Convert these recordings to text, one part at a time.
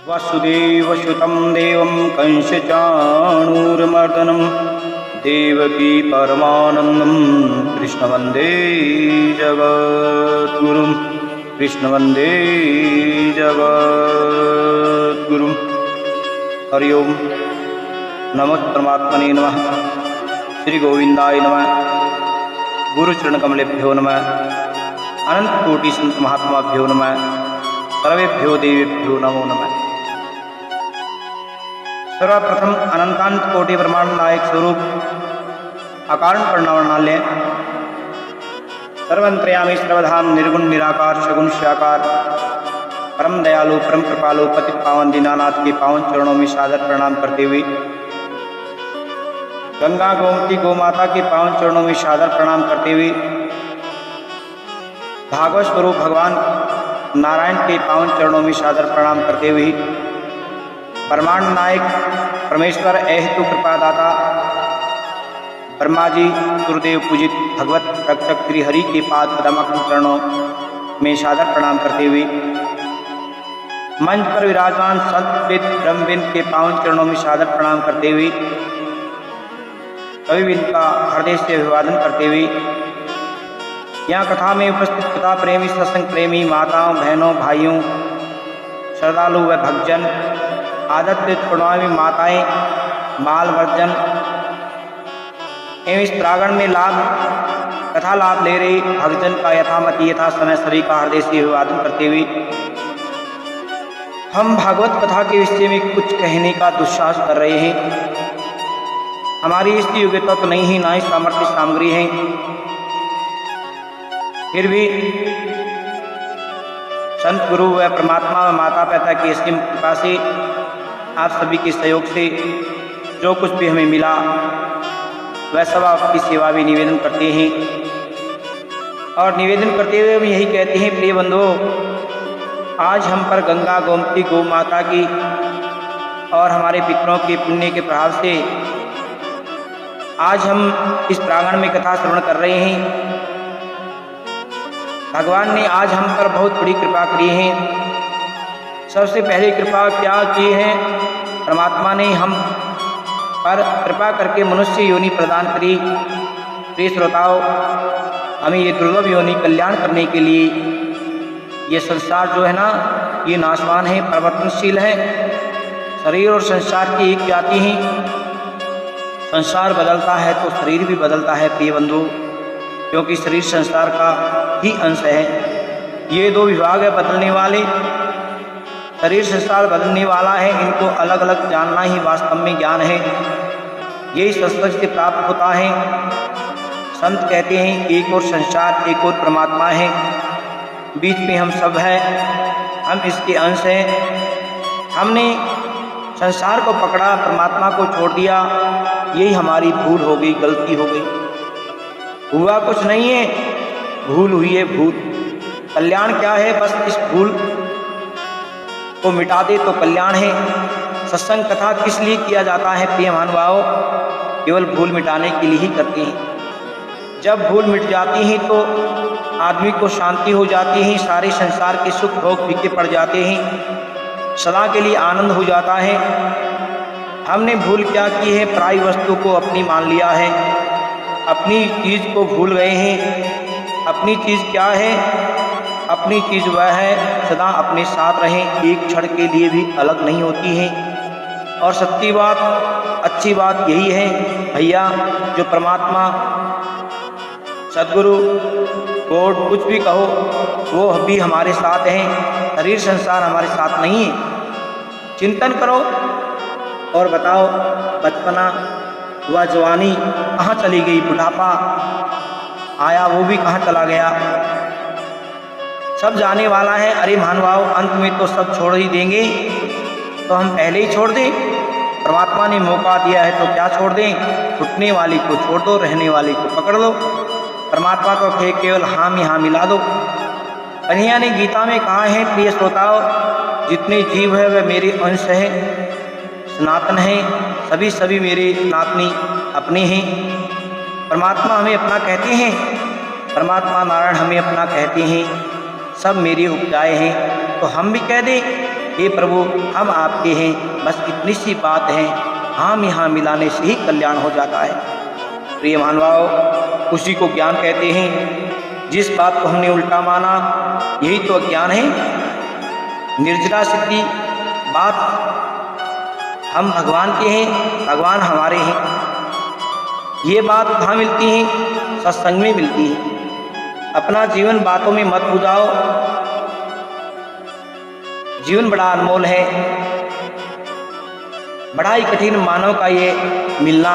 वसुदेवसुतं देवं कंसचाणूरमर्दनं देवकी परमानन्दं कृष्णवन्दे जगद्गुरुं कृष्णवन्दे जगद्गुरुं। हरि ओम। नमः परमात्मने नमः। श्री गोविंदाय नमः। गुरुचरणकमलेभ्यो नमः। अनंत कोटि संत महात्माभ्यो नमः। सर्वेभ्यो देवेभ्यो नमो नमः। सर्वप्रथम अनंतानंत कोटि ब्रह्मांड नायक स्वरूप अकारण परिणामनालय सर्वंतर्यामी सर्वधाम निर्गुण निराकार सगुण साकार परम दयालु परम कृपालु पतित पावन दीनानाथ के पावन चरणों में सादर प्रणाम करते हुए, गंगा गोमती गोमाता के पावन चरणों में सादर प्रणाम करते हुए, भागवत स्वरूप भगवान नारायण के पावन चरणों में सादर प्रणाम करते हुए, ब्रह्मांड नायक परमेश्वर अहेतु कृपादाता ब्रह्मा जी गुरुदेव पूजित भगवत रक्षक श्री हरि के पाद पद्म चरणों में सादर प्रणाम करते हुए, मंच पर विराजमान संत ब्रह्मविंद के पावन चरणों में सादर प्रणाम करते हुए, कविविंद का हृदय से अभिवादन करते हुए, यहाँ कथा में उपस्थित कथा प्रेमी सत्संग प्रेमी माताओं बहनों भाइयों श्रद्धालु व भक्तजन आदत्य प्रणवामी माताएं माल वर्जन एवं इस प्रांगण में कथा लाभ ले रहे भक्तजन का यथामति यथा समय सभी का हृदय से अभिवादन करते हुए, हम भागवत कथा के विषय में कुछ कहने का दुस्साहस कर रहे हैं। हमारी इसकी योग्यता तो नहीं है, ना ही सामर्थ्य सामग्री है, फिर भी संत गुरु व परमात्मा व माता पिता की असीम कृपा से आप सभी के सहयोग से जो कुछ भी हमें मिला वह सब आपकी सेवा भी निवेदन करते हैं। और निवेदन करते हुए हम यही कहते हैं, प्रिय बंधुओं, आज हम पर गंगा गोमती गौ माता की और हमारे पितरों के पुण्य के प्रभाव से आज हम इस प्रांगण में कथा श्रवण कर रहे हैं। भगवान ने आज हम पर बहुत बड़ी कृपा करी है। सबसे पहली कृपा क्या की है? परमात्मा ने हम पर कृपा करके मनुष्य योनि प्रदान करी। प्रिय श्रोताओं, हमें ये दुर्लभ योनि कल्याण करने के लिए, ये संसार जो है ना, ये नाशवान है, परिवर्तनशील है। शरीर और संसार की एक जाति है। संसार बदलता है तो शरीर भी बदलता है प्रिय बंधु, क्योंकि शरीर संसार का ही अंश है। ये दो विभाग है बदलने वाले। शरीर संसार बदलने वाला है, इनको अलग अलग जानना ही वास्तव में ज्ञान है। यही सत्संग से प्राप्त होता है। संत कहते हैं एक और संसार एक और परमात्मा है, बीच में हम सब हैं, हम इसके अंश हैं। हमने संसार को पकड़ा, परमात्मा को छोड़ दिया, यही हमारी भूल हो गई, गलती हो गई। हुआ कुछ नहीं है, भूल हुई है, भूल। कल्याण क्या है? बस इस भूल को मिटा दे तो कल्याण है। सत्संग कथा किस लिए किया जाता है प्रिय महानुभावों? केवल भूल मिटाने के लिए ही करते हैं। जब भूल मिट जाती है तो आदमी को शांति हो जाती है, सारे संसार के सुख भोग फीके पड़ जाते हैं, सदा के लिए आनंद हो जाता है। हमने भूल क्या की है? पराई वस्तु को अपनी मान लिया है, अपनी चीज़ को भूल गए हैं। अपनी चीज़ क्या है? अपनी चीज़ वह है सदा अपने साथ रहें, एक क्षण के लिए भी अलग नहीं होती है। और सच्ची बात, अच्छी बात यही है भैया, जो परमात्मा सदगुरु गॉड कुछ भी कहो, वो भी हमारे साथ हैं। शरीर संसार हमारे साथ नहीं है। चिंतन करो और बताओ, बचपना वह जवानी कहाँ चली गई? बुढ़ापा आया, वो भी कहाँ चला गया? सब जाने वाला है। अरे महानुभाव, अंत में तो सब छोड़ ही देंगे, तो हम पहले ही छोड़ दें? परमात्मा ने मौका दिया है तो क्या छोड़ दें? छूटने वाली को छोड़ दो, रहने वाली को पकड़ लो। परमात्मा को केवल हाँ में हाँ मिला दो। कन्हैया ने गीता में कहा है, प्रिय श्रोताओ, जितने जीव है वह मेरे अंश है, सनातन है, सभी मेरे सनातनी अपने हैं। परमात्मा हमें अपना कहते हैं, परमात्मा नारायण हमें अपना कहते हैं, सब मेरे उपजाए हैं। तो हम भी कह दें हे प्रभु हम आपके हैं, बस इतनी सी बात है, हम यहाँ मिलाने से ही कल्याण हो जाता है। प्रिय महानुभाव, उसी को ज्ञान कहते हैं। जिस बात को हमने उल्टा माना यही तो अज्ञान है। निर्जला सिद्धि बात हम भगवान के हैं, भगवान हमारे हैं, ये बात कहाँ मिलती है? सत्संग में मिलती है। अपना जीवन बातों में मत बुझाओ, जीवन बड़ा अनमोल है, बड़ा ही कठिन मानव का ये मिलना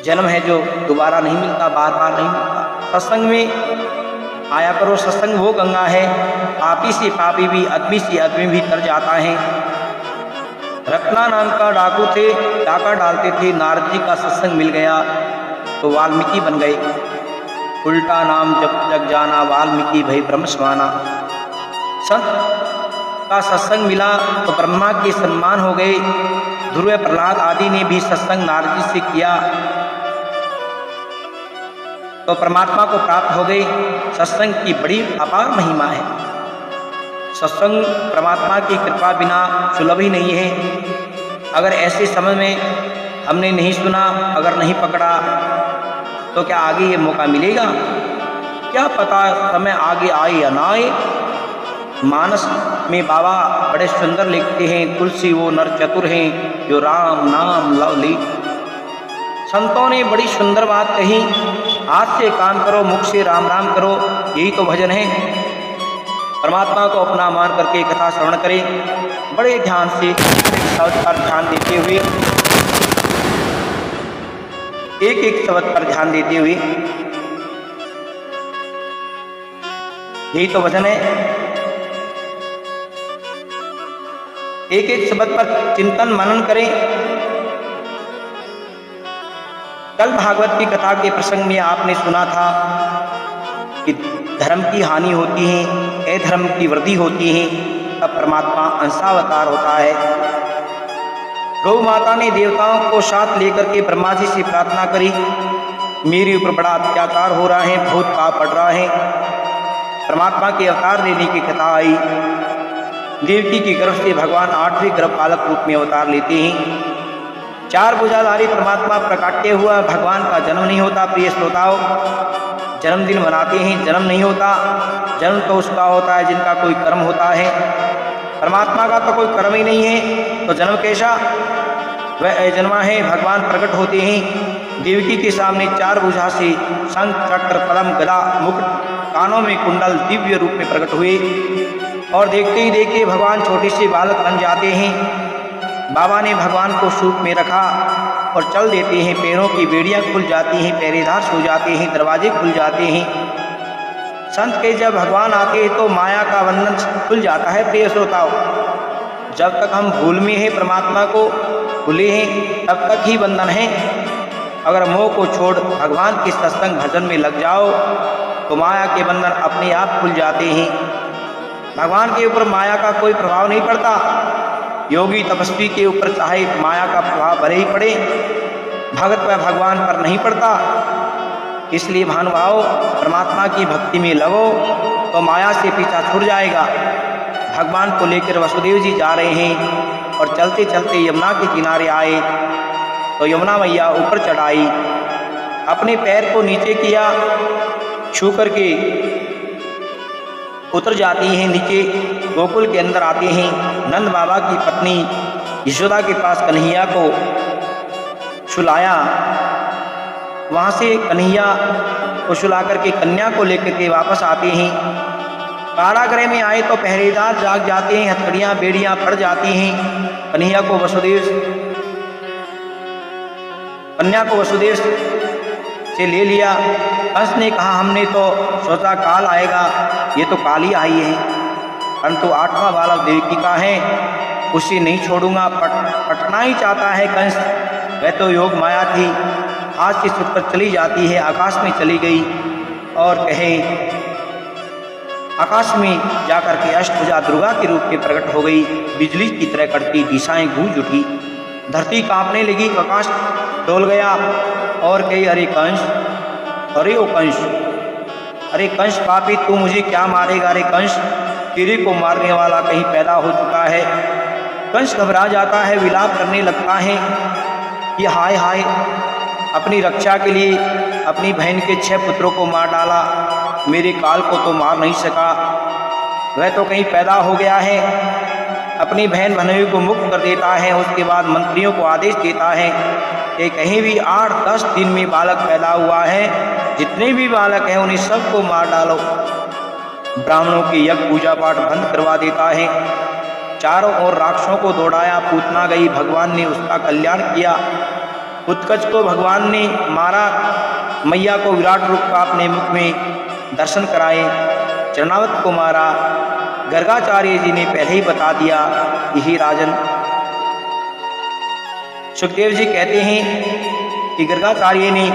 जन्म है जो दोबारा नहीं मिलता, बार बार नहीं मिलता। सत्संग में आया करो, सत्संग वो गंगा है, पापी से पापी भी, आदमी से आदमी भी तर जाता है। रत्ना नाम का डाकू थे, डाका डालते थे, नारद जी का सत्संग मिल गया तो वाल्मीकि बन गए। उल्टा नाम जब जग जाना, वाल्मीकि भई ब्रह्म समाना। संत का सत्संग मिला तो ब्रह्मा के सम्मान हो गए। ध्रुव प्रहलाद आदि ने भी सत्संग नारद जी से किया तो परमात्मा को प्राप्त हो गए। सत्संग की बड़ी अपार महिमा है। सत्संग परमात्मा की कृपा बिना सुलभ ही नहीं है। अगर ऐसे समय में हमने नहीं सुना, अगर नहीं पकड़ा तो क्या आगे ये मौका मिलेगा? क्या पता समय आगे आए या ना आए। मानस में बाबा बड़े सुंदर लिखते हैं, तुलसी वो नर चतुर हैं जो राम नाम लव ली। संतों ने बड़ी सुंदर बात कही, हाथ से काम करो, मुख से राम राम करो, यही तो भजन है। परमात्मा को अपना मान करके कथा श्रवण करें, बड़े ध्यान से शब्द पर ध्यान देते हुए, एक एक शब्द पर ध्यान देते हुए, यही तो वचन है। एक एक शब्द पर चिंतन मनन करें। कल भागवत की कथा के प्रसंग में आपने सुना था कि धर्म की हानि होती है, अधर्म की वृद्धि होती है, तब परमात्मा अंशावतार होता है। गौ माता ने देवताओं को साथ लेकर के ब्रह्मा जी से प्रार्थना करी, मेरे ऊपर बड़ा अत्याचार हो रहा है, बहुत पाप पड़ रहा है। परमात्मा के अवतार लेने की कथा आई। देवकी के गर्भ से भगवान 8वें गर्भपालक रूप में अवतार लेते हैं। 4 भुजाधारी परमात्मा प्रकाट्य हुआ, भगवान का जन्म नहीं होता। प्रिय श्रोताओं, जन्मदिन मनाते हैं, जन्म नहीं होता। जन्म तो उसका होता है जिनका कोई कर्म होता है। परमात्मा का तो कोई कर्म ही नहीं है, तो जन्म कैसा? वह अजन्मा है। भगवान प्रकट होते हैं देवकी के सामने 4 भुजा से, शंख चक्र पद्म गदा मुकुट, कानों में कुंडल, दिव्य रूप में प्रकट हुए। और देखते ही देखते भगवान छोटे से बालक बन जाते हैं। बाबा ने भगवान को सूप में रखा और चल देते हैं। पैरों की बेड़ियां खुल जाती हैं, पहरेदार सो जाते हैं, दरवाजे खुल जाते हैं। संत के जब भगवान आते हैं तो माया का बंधन खुल जाता है। प्रिय श्रोताओं, जब तक हम भूल में हैं, परमात्मा को भूले हैं, तब तक ही बंधन है। अगर मोह को छोड़ भगवान के सत्संग भजन में लग जाओ तो माया के बंधन अपने आप खुल जाते हैं। भगवान के ऊपर माया का कोई प्रभाव नहीं पड़ता। योगी तपस्वी के ऊपर चाहे माया का प्रभाव भले ही पड़े, भगत व भगवान पर नहीं पड़ता। इसलिए महानुभाव, परमात्मा की भक्ति में लगो तो माया से पीछा छूट जाएगा। भगवान को लेकर वसुदेव जी जा रहे हैं और चलते चलते यमुना के किनारे आए तो यमुना मैया ऊपर चढ़ाई, अपने पैर को नीचे किया, छू करके उतर जाती हैं नीचे, गोकुल के अंदर आते हैं। नंद बाबा की पत्नी यशोदा के पास कन्हैया को सुलाया, वहाँ से कन्हैया को सुला करके कन्या को लेकर के वापस आते हैं। कारागृह में आए तो पहरेदार जाग जाते हैं, हथकड़ियाँ बेड़ियाँ पड़ जाती हैं। कन्या को वसुदेव से ले लिया। कंस ने कहा, हमने तो सोचा काल आएगा, ये तो काल ही आई है, परंतु 8वां बालक देवकी का है, उसे नहीं छोड़ूंगा। पटना ही चाहता है कंस। वह तो योग माया थी, हाथ से छूटकर चली जाती है, आकाश में चली गई और कहे आकाश में जाकर के अष्टभुजा दुर्गा के रूप में प्रकट हो गई। बिजली की तरह कड़की, दिशाएं गूंज उठी, धरती कांपने लगी, आकाश डोल गया और कही, अरे कंस, अरे ओ कंस, अरे कंस पापी, तू मुझे क्या मारेगा? अरे कंस, चेरे को मारने वाला कहीं पैदा हो चुका है। कंस घबरा जाता है, विलाप करने लगता है कि हाय हाय, अपनी रक्षा के लिए अपनी बहन के 6 पुत्रों को मार डाला, मेरे काल को तो मार नहीं सका, वह तो कहीं पैदा हो गया है। अपनी बहन भनोई को मुक्त कर देता है। उसके बाद मंत्रियों को आदेश देता है कि कहीं भी 8-10 दिन में बालक पैदा हुआ है, जितने भी बालक हैं उन्हें सबको मार डालो। ब्राह्मणों की यज्ञ पूजा पाठ बंद करवा देता है। चारों ओर राक्षसों को दौड़ाया, पूतना गई, भगवान ने उसका कल्याण किया। उत्कच को भगवान ने मारा, मैया को विराट रूप का अपने मुख में दर्शन कराए, चरणावत को मारा। गर्गाचार्य जी ने पहले ही बता दिया। यही राजन सुखदेव जी कहते हैं कि गर्गाचार्य ने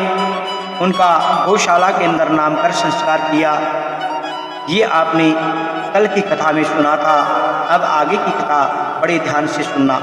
उनका गौशाला के अंदर नामकरण संस्कार किया। ये आपने कल की कथा में सुना था। अब आगे की कथा बड़े ध्यान से सुनना।